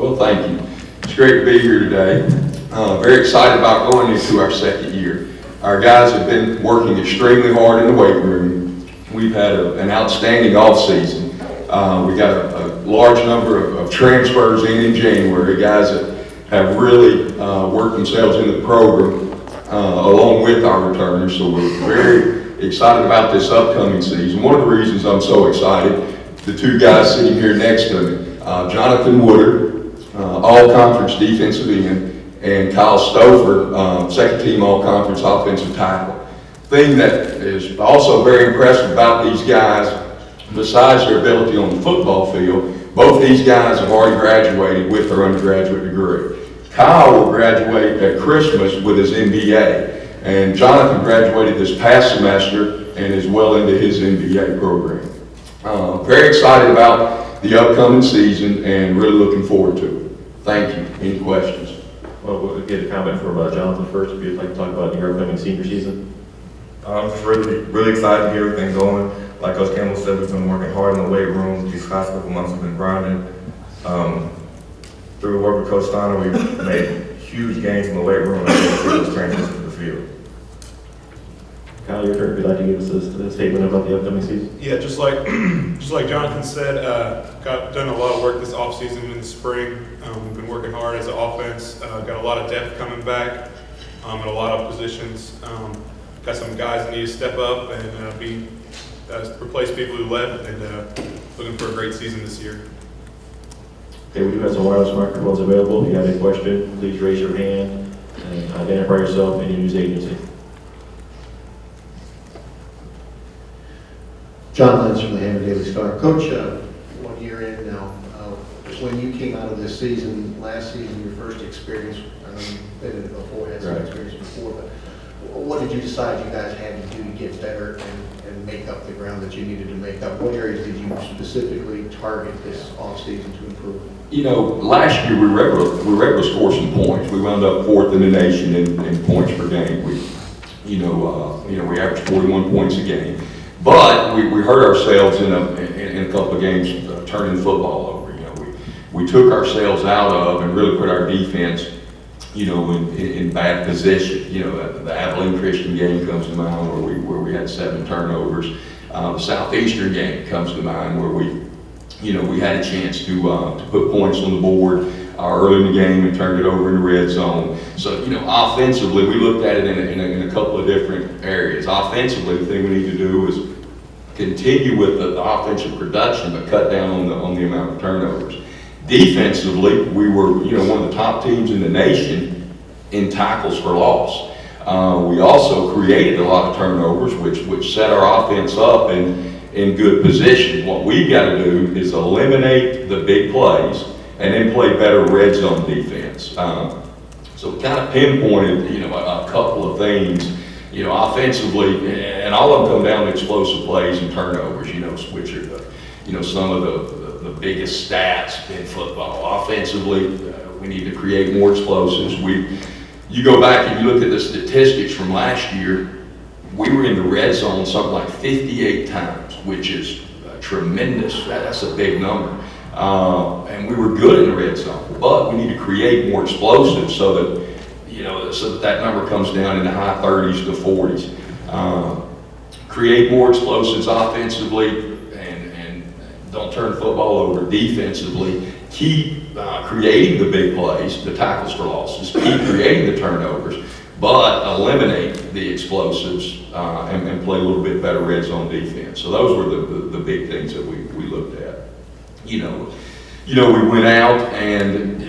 Well, thank you. It's great to be here today. Very excited about going into our second year. Our guys have been working extremely hard in the weight room. We've had an outstanding off season. We got a large number of transfers in January, guys that have really worked themselves into the program along with our returners. So we're very excited about this upcoming season. One of the reasons I'm so excited, the two guys sitting here next to me, Jonathan Woodard, all-conference defensive end, and Kyle Stouffer, second-team all-conference offensive tackle. Thing that is also very impressive about these guys, besides their ability on the football field, both these guys have already graduated with their undergraduate degree. Kyle will graduate at Christmas with his MBA, and Jonathan graduated this past semester and is well into his MBA program. Very excited about the upcoming season and really looking forward to it. Thank you. Any questions? Well, we'll get a comment from Jonathan first, if you'd like to talk about your upcoming senior season. I'm just really excited to get everything going. Like Coach Campbell said, we've been working hard in the weight room. These last couple months we've been grinding. Through the work with Coach Steiner, we've made huge gains in the weight room and I think see those transitions to the field. Kyle, your turn. If you'd like to give us a statement about the upcoming season. Yeah, just like Jonathan said, done a lot of work this offseason in the spring. We've been working hard as an offense. Got a lot of depth coming back in a lot of positions. Got some guys that need to step up and replace people who left, and looking for a great season this year. Okay, we do have some wireless microphones available. If you have any question, please raise your hand and identify yourself and your news agency. John Lenz from the Hammond Daily Star. Coach, 1 year in now, when you came out of this season, last season, your first experience, I know you've been in it before, had some experience before, but what did you decide you guys had to do to get better and make up the ground that you needed to make up? What areas did you specifically target this offseason to improve? You know, last year we were able to score some points. We wound up 4th in the nation in points per game. We averaged 41 points a game. But we hurt ourselves in a couple of games turning football over. We took ourselves out of and really put our defense, in bad position. The Abilene Christian game comes to mind where we had 7 turnovers. The Southeastern game comes to mind where we had a chance to put points on the board early in the game and turned it over in the red zone. So, offensively, we looked at it in a couple of different areas. Offensively, the thing we need to do is continue with the offensive production, but cut down on the amount of turnovers. Defensively, we were, one of the top teams in the nation in tackles for loss. We also created a lot of turnovers, which set our offense up in good position. What we've got to do is eliminate the big plays and then play better red zone defense. So we kind of pinpointed, a couple of things, offensively, and all of them come down to explosive plays and turnovers, which are some of the biggest stats in football. Offensively, we need to create more explosives. You go back and you look at the statistics from last year, we were in the red zone something like 58 times, which is tremendous. That's a big number. And we were good in the red zone, but we need to create more explosives so that number comes down in the high 30s to 40s. Create more explosives offensively and don't turn football over. Defensively, keep creating the big plays, the tackles for losses, keep creating the turnovers, but eliminate the explosives and play a little bit better red zone defense. So those were the big things that we looked at. We went out, and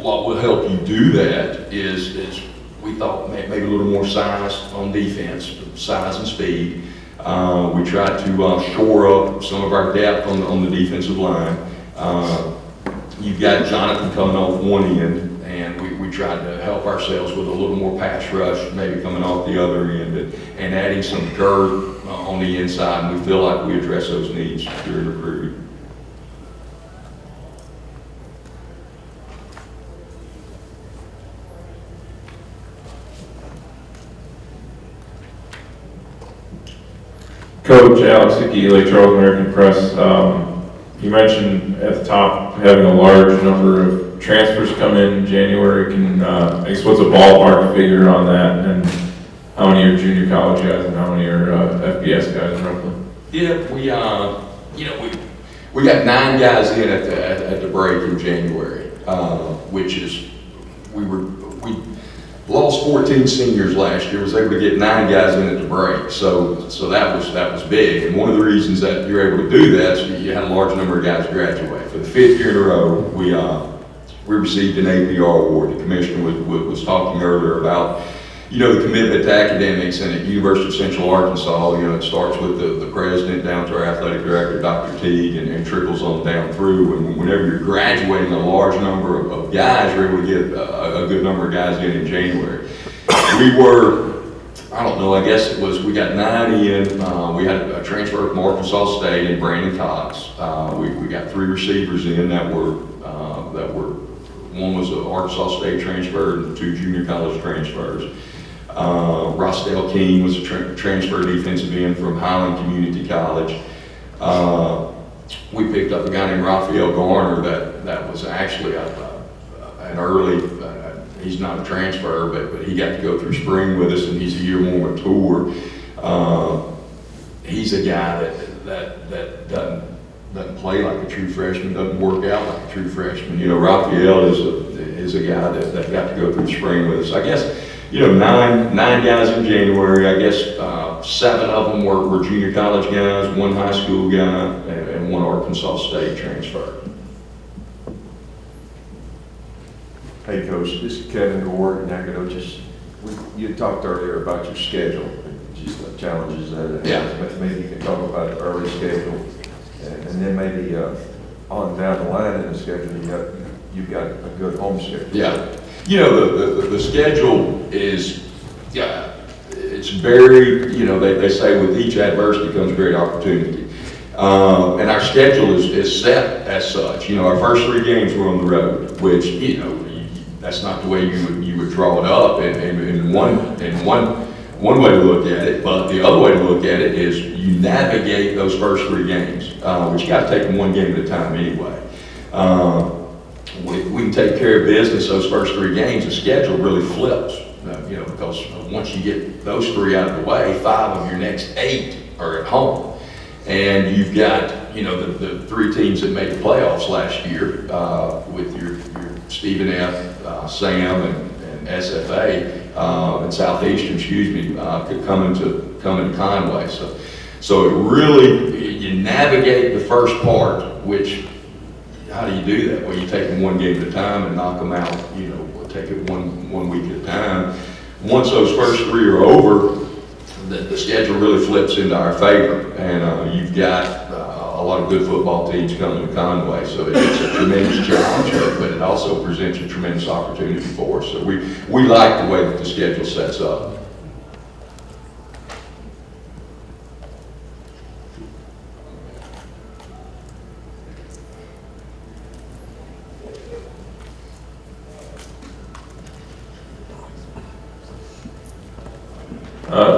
what will help you do that is we thought maybe a little more size on defense, size and speed. We tried to shore up some of our depth on the defensive line. You've got Jonathan coming off one end, and we tried to help ourselves with a little more pass rush, maybe coming off the other end, and adding some girth on the inside, and we feel like we address those needs during recruiting. Coach Alex Hickey, Lake Charles American Press. You mentioned at the top having a large number of transfers come in January, I guess what's a ballpark figure on that, and how many are junior college guys and how many are FBS guys roughly? Yeah, we got 9 guys in at the break in January, which is, we lost 14 seniors last year, was able to get 9 guys in at the break, so that was big. And one of the reasons that you're able to do that is you had a large number of guys graduate. For the 5th year in a row, we received an APR award. The commissioner was talking earlier about, the commitment to academics, and at University of Central Arkansas, it starts with the president down to our athletic director, Dr. Teague, and trickles on down through. And whenever you're graduating a large number of guys, you're able to get a good number of guys in January. We were, I don't know, I guess we got 9 in. We had a transfer from Arkansas State and Brandon Cox. We got 3 receivers in that were, one was an Arkansas State transfer and 2 junior college transfers. Rosdell King was a transfer defensive end from Highland Community College. We picked up a guy named Raphael Garner that was actually an early, he's not a transfer, but he got to go through spring with us, and he's a year more mature. He's a guy that doesn't play like a true freshman, doesn't work out like a true freshman. Raphael is a guy that got to go through spring with us. I guess, 9 guys in January. I guess 7 of them were junior college guys, 1 high school guy, and 1 Arkansas State transfer. Hey, Coach, this is Kevin Gore, Nacogdoches. You talked earlier about your schedule, just the challenges that it has. But maybe you can talk about the early schedule, and then maybe on down the line in the schedule, you've got a good home schedule. Yeah. The schedule is, it's very, they say with each adversity comes great opportunity. And our schedule is set as such. Our first 3 games were on the road, which, that's not the way you would draw it up in one way to look at it, but the other way to look at it is you navigate those first 3 games, which you got to take them 1 game at a time anyway. We can take care of business those first 3 games, the schedule really flips, because once you get those 3 out of the way, 5 of your next 8 are at home. And you've got, the 3 teams that made the playoffs last year, with your Stephen F., Sam, and SFA, and Southeastern, coming to Conway. So it really, you navigate the first part, which, how do you do that? Well, you take them 1 game at a time and knock them out, take it one week at a time. Once those first 3 are over, the schedule really flips into our favor, and you've got a lot of good football teams coming to Conway, so it's a tremendous challenge, but it also presents a tremendous opportunity for us. So we like the way that the schedule sets up.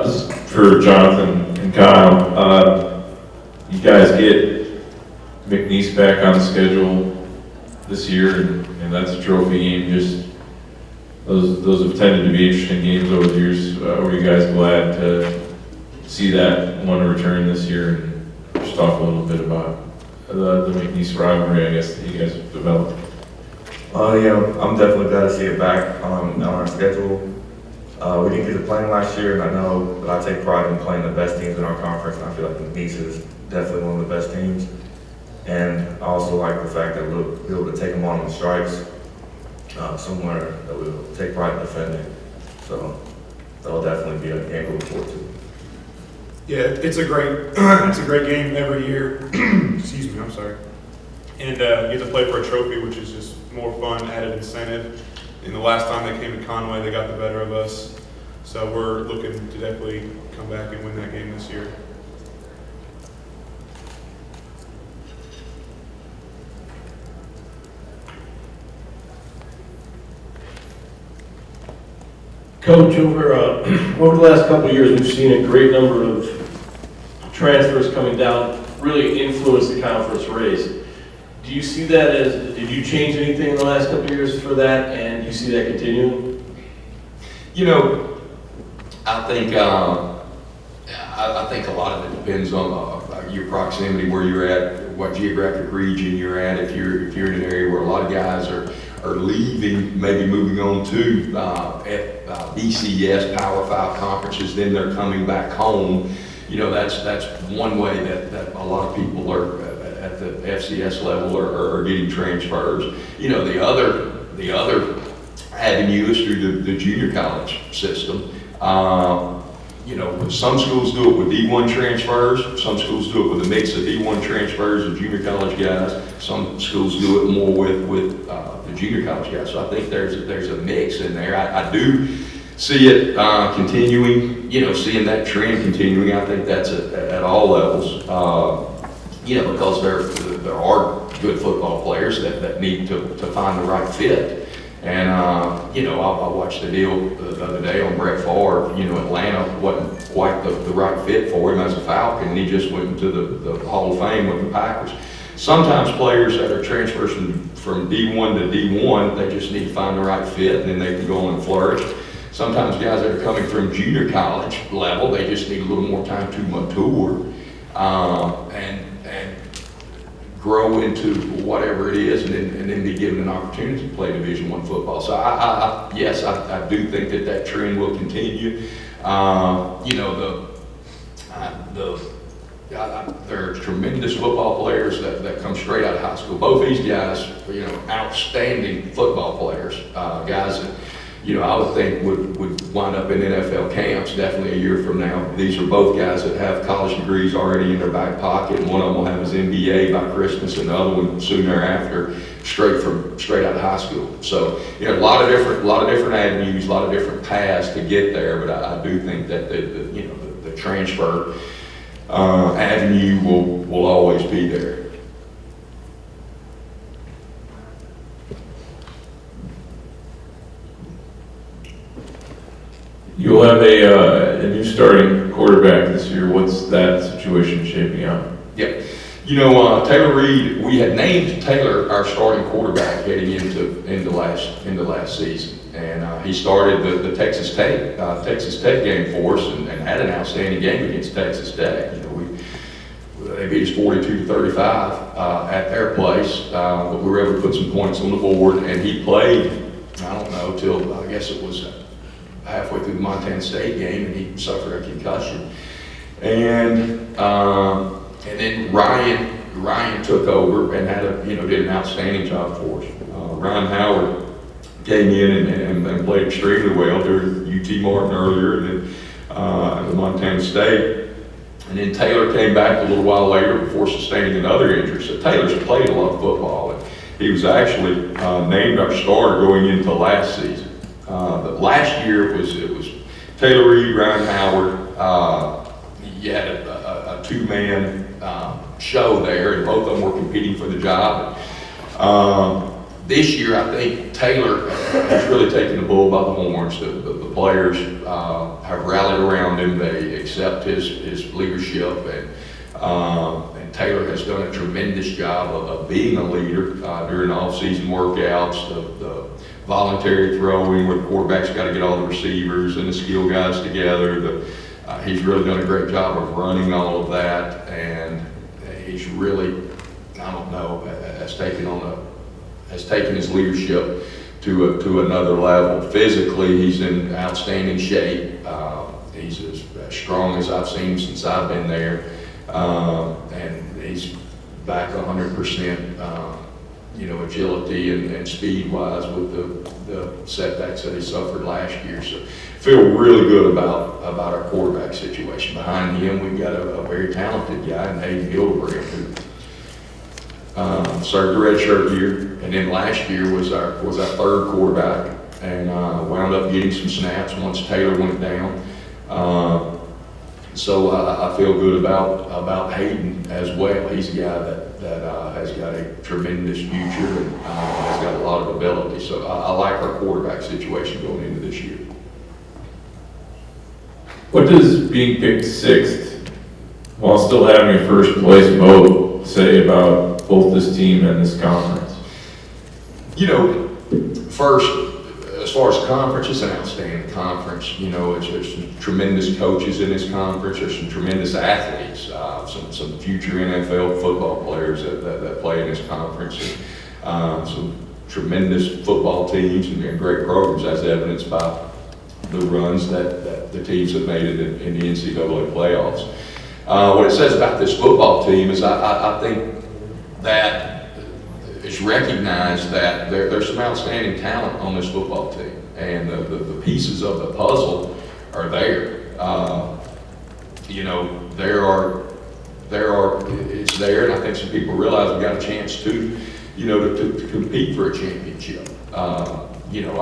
This is for Jonathan and Kyle. You guys get McNeese back on the schedule this year, and that's a trophy game. Just those have tended to be interesting games over the years. Were you guys glad to see that one return this year? And just talk a little bit about the McNeese rivalry, I guess, that you guys have developed. I'm definitely glad to see it back on our schedule. We didn't get to play last year, and I know that I take pride in playing the best teams in our conference. I feel like McNeese is definitely one of the best teams. And I also like the fact that we'll be able to take them on strikes, somewhere that we'll take pride in defending. So that'll definitely be a game to look forward to. Yeah, it's a great game every year. Excuse me, I'm sorry. And you get to play for a trophy, which is just more fun, added incentive. And the last time they came to Conway, they got the better of us. So we're looking to definitely come back and win that game this year. Coach, over the last couple of years, we've seen a great number of transfers coming down, really influence the conference race. do you see that as, did you change anything in the last couple of years for that, and do you see that continuing? You know, I think I think a lot of it depends on your proximity, where you're at, what geographic region you're at. If you're in an area where a lot of guys are leaving, maybe moving on to BCS Power 5 conferences, then they're coming back home. You know, that's one way that a lot of people are at the FCS level are getting transfers. You know, the other avenue is through the junior college system. You know, some schools do it with D1 transfers. Some schools do it with a mix of D1 transfers and junior college guys. Some schools do it more with the junior college guys. So I think there's a mix in there. I do see it continuing, you know, seeing that trend continuing. I think that's at all levels, you know, because there are good football players that need to find the right fit. And, you know, I watched the deal the other day on Brett Favre. You know, Atlanta wasn't quite the right fit for him as a Falcon, and he just went into the Hall of Fame with the Packers. Sometimes players that are transfers from D1 to D1, they just need to find the right fit, and then they can go on and flourish. Sometimes guys that are coming from junior college level, they just need a little more time to mature and grow into whatever it is, and then be given an opportunity to play Division I football. So yes, I do think that trend will continue. You know, there are tremendous football players that come straight out of high school. Both these guys, you know, outstanding football players, guys that, you know, I would think would wind up in NFL camps definitely a year from now. These are both guys that have college degrees already in their back pocket, and one of them will have his MBA by Christmas, and the other one soon thereafter, straight out of high school. So, you know, a lot of different avenues, a lot of different paths to get there. But I do think that the transfer avenue will always be there. You'll have a new starting quarterback this year. What's that situation shaping out? Yeah. You know, Taylor Reed, we had named Taylor our starting quarterback heading into last season. And he started the Texas Tech game for us and had an outstanding game against Texas Tech. You know, they beat us 42-35 at their place, but we were able to put some points on the board. And he played, I don't know, till I guess it was halfway through the Montana State game, and he suffered a concussion. And then Ryan took over and did an outstanding job for us. Ryan Howard came in and played extremely well during UT Martin earlier, and then at the Montana State. And then Taylor came back a little while later before sustaining another injury. So Taylor's played a lot of football, and he was actually named our starter going into last season. But last year it was Taylor Reed, Ryan Howard. You had a two-man show there, and both of them were competing for the job. This year, I think Taylor has really taken the bull by the horns. The players have rallied around him. They accept his leadership, and Taylor has done a tremendous job of being a leader during off-season workouts, the voluntary throwing where the quarterback's got to get all the receivers and the skill guys together. He's really done a great job of running all of that, and he's really, I don't know, has taken his leadership to another level. Physically, he's in outstanding shape. He's as strong as I've seen him since I've been there, and he's back 100%. Agility and speed-wise with the setbacks that he suffered last year. So feel really good about our quarterback situation. Behind him, we've got a very talented guy, Hayden Hildebrand, who served the red shirt year, and then last year was our third quarterback, and wound up getting some snaps once Taylor went down. So I feel good about Hayden as well. He's a guy that has got a tremendous future and has got a lot of ability. So I like our quarterback situation going into this year. What does being picked sixth while still having a first place vote say about both this team and this conference? You know, first, as far as conference, it's an outstanding conference. You know, there's some tremendous coaches in this conference. There's some tremendous athletes, some future NFL football players that play in this conference. And, some tremendous football teams and great programs, as evidenced by the runs that the teams have made in the NCAA playoffs. What it says about this football team is I think that it's recognized that there's some outstanding talent on this football team, and the pieces of the puzzle are there. You know, it's there, and I think some people realize we got a chance to, you know, to compete for a championship. You know,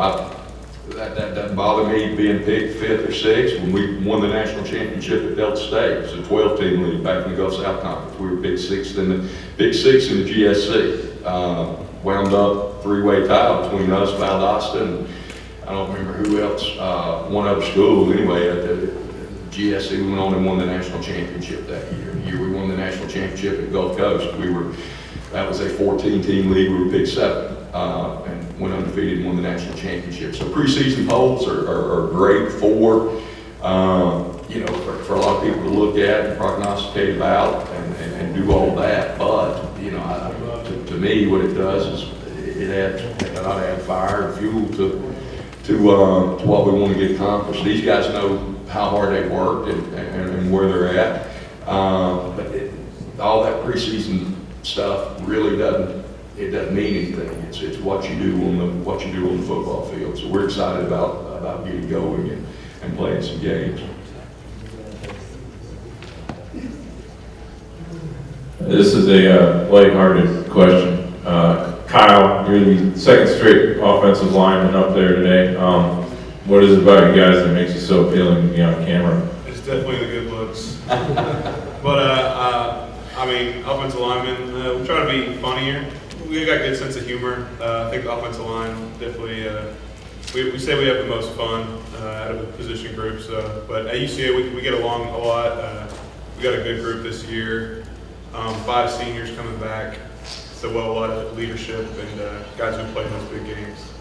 that doesn't bother me being picked 5th or 6th. When we won the national championship at Delta State, it was a 12-team league back in the Gulf South Conference. We were picked 6th in the GSC. Wound up 3-way tie between us, Valdosta, and I don't remember who else, one other school. Anyway, at the GSC, we went on and won the national championship that year. The year we won the national championship at Gulf Coast, that was a 14-team league. We were picked 7th. And went undefeated and won the national championship. So preseason polls are great for, you know, for a lot of people to look at and prognosticate about and do all that. But, you know, to me, what it does is it ought to add fire and fuel to what we want to get accomplished. These guys know how hard they've worked and where they're at. But all that preseason stuff really doesn't mean anything. It's what you do on the football field. So we're excited about getting going and playing some games. This is a lighthearted question. Kyle, you're the second straight offensive lineman up there today. What is it about you guys that makes you so appealing to be on camera? It's definitely the good looks. But, I mean, offensive linemen, we try to be funnier. We got a good sense of humor. I think the offensive line definitely, we say we have the most fun out of the position groups. But at UCA, we get along a lot. We got a good group this year. 5 seniors coming back. So, well, a lot of leadership and guys who play in those big games.